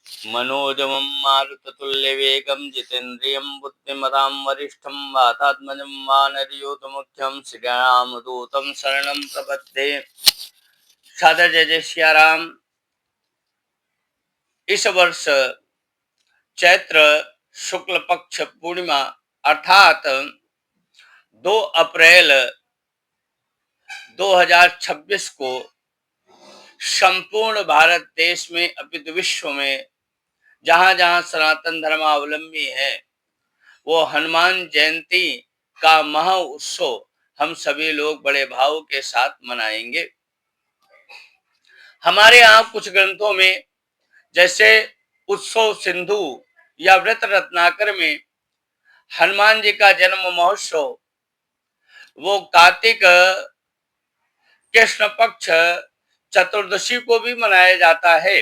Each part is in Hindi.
मनोजवं मारुततुल्यवेगं जितेन्द्रियं बुद्धिमतां वरिष्ठं वातात्मजं वानरयूथमुख्यं श्रीरामदूतं शरणं प्रपद्ये। सादर जय जय सिया राम। इस वर्ष चैत्र शुक्ल पक्ष पूर्णिमा अर्थात 2 अप्रैल 2026 को संपूर्ण भारत देश में अपितु विश्व में जहां जहां सनातन धर्मावलंबी है वो हनुमान जयंती का महा उत्सव हम सभी लोग बड़े भाव के साथ मनाएंगे। हमारे यहाँ कुछ ग्रंथों में जैसे उत्सव सिंधु या व्रत रत्नाकर में हनुमान जी का जन्म महोत्सव वो कार्तिक कृष्ण पक्ष चतुर्दशी को भी मनाया जाता है।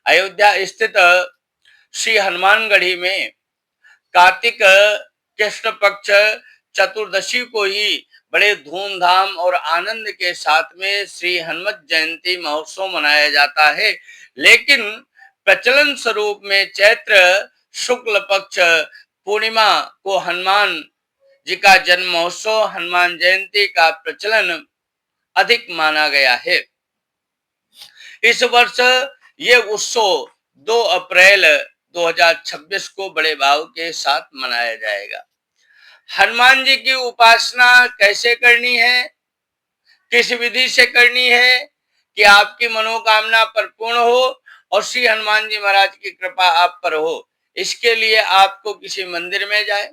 अयोध्या स्थित श्री हनुमानगढ़ी में कार्तिक कृष्ण पक्ष चतुर्दशी को ही बड़े धूमधाम और आनंद के साथ में श्री हनुमत जयंती महोत्सव मनाया जाता है। लेकिन प्रचलन स्वरूप में चैत्र शुक्ल पक्ष पूर्णिमा को हनुमान जी का जन्म महोत्सव हनुमान जयंती का प्रचलन अधिक माना गया है। इस वर्ष ये उत्सव 2 अप्रैल 2026 को बड़े भाव के साथ मनाया जाएगा। हनुमान जी की उपासना कैसे करनी है, किस विधि से करनी है कि आपकी मनोकामना परिपूर्ण हो और श्री हनुमान जी महाराज की कृपा आप पर हो, इसके लिए आपको किसी मंदिर में जाए,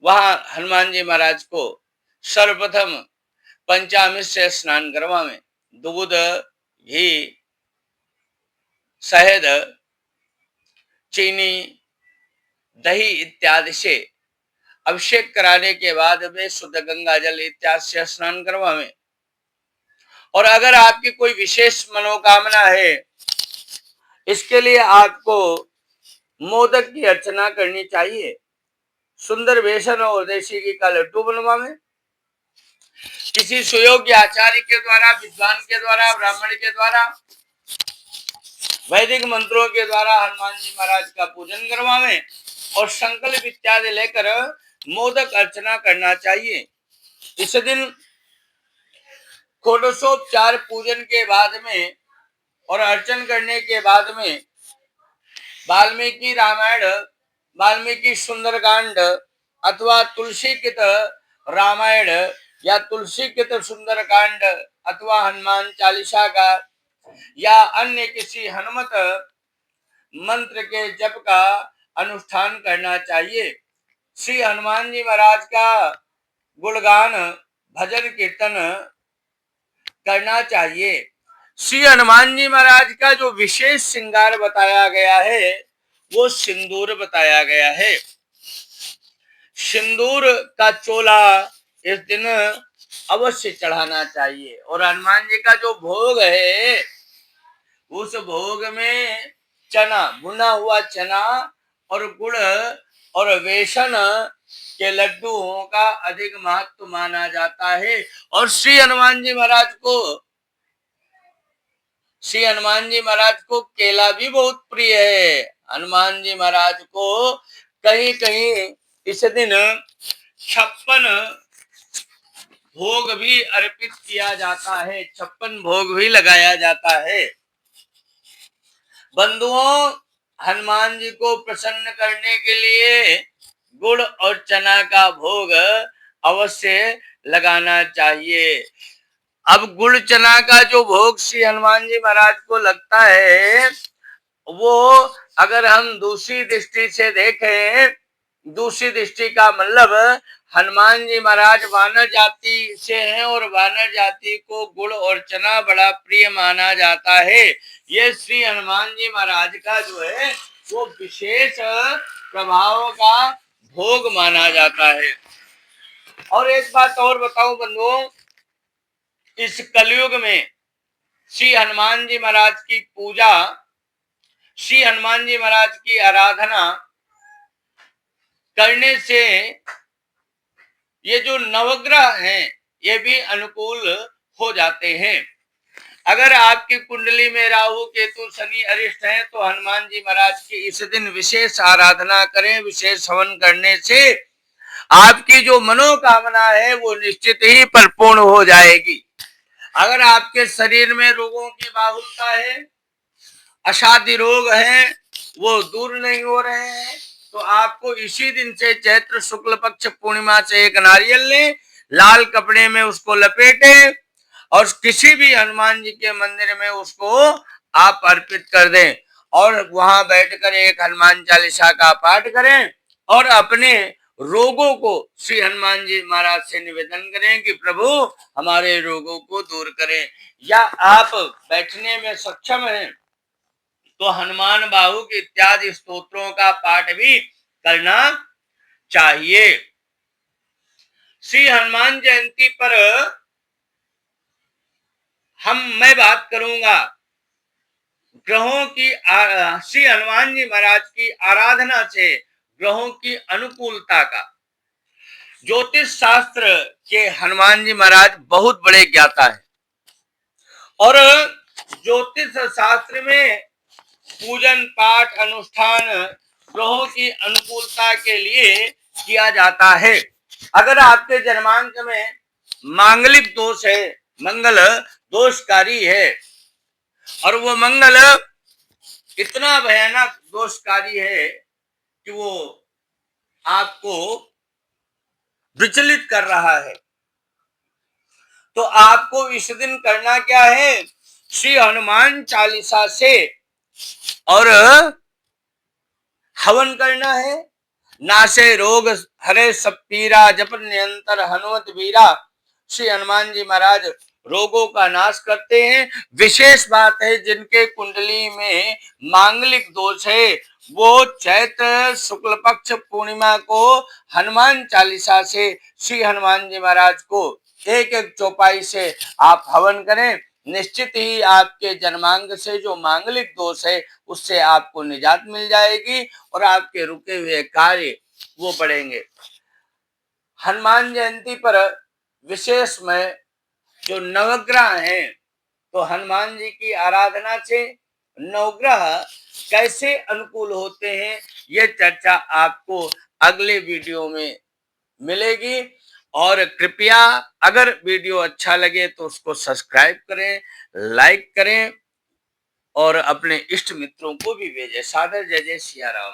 वहां हनुमान जी महाराज को सर्वप्रथम पंचामृत से स्नान करवावें। दूध, घी, शहद, चीनी, दही इत्यादि से अभिषेक कराने के बाद वे शुद्ध गंगा जल इत्यादि से स्नान करवावें। और अगर आपकी कोई विशेष मनोकामना है, इसके लिए आपको मोदक की अर्चना करनी चाहिए। सुंदर बेसन और देसी घी का लड्डू बनवावें। किसी सुयोग्य आचार्य के द्वारा, विद्वान के द्वारा, ब्राह्मण के द्वारा, वैदिक मंत्रों के द्वारा हनुमान जी महाराज का पूजन करवावें और संकल्प इत्यादि लेकर मोदक अर्चना करना चाहिए। इस दिन षोडशोपचार पूजन के बाद में और अर्चन करने के बाद में वाल्मीकि रामायण, वाल्मीकि सुंदरकांड अथवा तुलसीकृत रामायण या तुलसीकृत सुंदरकांड अथवा हनुमान चालीसा का या अन्य किसी हनुमत मंत्र के जप का अनुष्ठान करना चाहिए। श्री हनुमान जी महाराज का गुणगान, भजन, कीर्तन करना चाहिए। श्री हनुमान जी महाराज का जो विशेष श्रृंगार बताया गया है वो सिंदूर बताया गया है। सिंदूर का चोला इस दिन अवश्य चढ़ाना चाहिए। और हनुमान जी का जो भोग है उस भोग में चना, भुना हुआ चना और गुड़ और बेसन के लड्डुओं का अधिक महत्व माना जाता है। और श्री हनुमान जी महाराज को केला भी बहुत प्रिय है। हनुमान जी महाराज को कहीं कहीं इस दिन 56 भोग भी अर्पित किया जाता है, 56 भोग भी लगाया जाता है। बंधुओं, हनुमान जी को प्रसन्न करने के लिए गुड़ और चना का भोग अवश्य लगाना चाहिए। अब गुड़ चना का जो भोग श्री हनुमान जी महाराज को लगता है वो अगर हम दूसरी दृष्टि से देखें, दूसरी दृष्टि का मतलब हनुमान जी महाराज वानर जाति से हैं और वानर जाति को गुड़ और चना बड़ा प्रिय माना जाता है। ये श्री हनुमान जी महाराज का जो है वो विशेष प्रभाव का भोग माना जाता है। और एक बात और बताऊं बंधुओं, इस कलयुग में श्री हनुमान जी महाराज की पूजा, श्री हनुमान जी महाराज की आराधना करने से ये जो नवग्रह हैं ये भी अनुकूल हो जाते हैं। अगर आपकी कुंडली में राहु केतु शनि अरिष्ट हैं तो हनुमान जी महाराज की इस दिन विशेष आराधना करें। विशेष हवन करने से आपकी जो मनोकामना है वो निश्चित ही परिपूर्ण हो जाएगी। अगर आपके शरीर में रोगों की बाहुलता है, असाध्य रोग हैं, वो दूर नहीं हो रहे हैं, तो आपको इसी दिन से चैत्र शुक्ल पक्ष पूर्णिमा से एक नारियल लें, लाल कपड़े में उसको लपेटें और किसी भी हनुमान जी के मंदिर में उसको आप अर्पित कर दें और वहां बैठकर एक हनुमान चालीसा का पाठ करें और अपने रोगों को श्री हनुमान जी महाराज से निवेदन करें कि प्रभु हमारे रोगों को दूर करें। या आप बैठने में सक्षम हैं तो हनुमान बाहुक इत्यादि स्तोत्रों का पाठ भी करना चाहिए। श्री हनुमान जयंती पर मैं बात करूंगा ग्रहों की श्री हनुमान जी महाराज की आराधना से ग्रहों की अनुकूलता का। ज्योतिष शास्त्र के हनुमान जी महाराज बहुत बड़े ज्ञाता है और ज्योतिष शास्त्र में पूजन पाठ अनुष्ठान ग्रहों की अनुकूलता के लिए किया जाता है। अगर आपके जन्मांक में मांगलिक दोष है, मंगल दोषकारी है और वो मंगल इतना भयानक दोषकारी है कि वो आपको विचलित कर रहा है, तो आपको इस दिन करना क्या है, श्री हनुमान चालीसा से और हवन करना है। नाशे रोग हरे सब पीरा जप नियंतर हनुमत वीरा। श्री हनुमान जी महाराज रोगों का नाश करते हैं। विशेष बात है जिनके कुंडली में मांगलिक दोष है वो चैत्र शुक्ल पक्ष पूर्णिमा को हनुमान चालीसा से श्री हनुमान जी महाराज को एक एक चौपाई से आप हवन करें। निश्चित ही आपके जन्मांग से जो मांगलिक दोष है उससे आपको निजात मिल जाएगी और आपके रुके हुए कार्य वो बढ़ेंगे। हनुमान जयंती पर विशेष में जो नवग्रह हैं तो हनुमान जी की आराधना से नवग्रह कैसे अनुकूल होते हैं ये चर्चा आपको अगले वीडियो में मिलेगी। और कृपया अगर वीडियो अच्छा लगे तो उसको सब्सक्राइब करें, लाइक करें और अपने इष्ट मित्रों को भी भेजें। सादर जय जय सिया राम।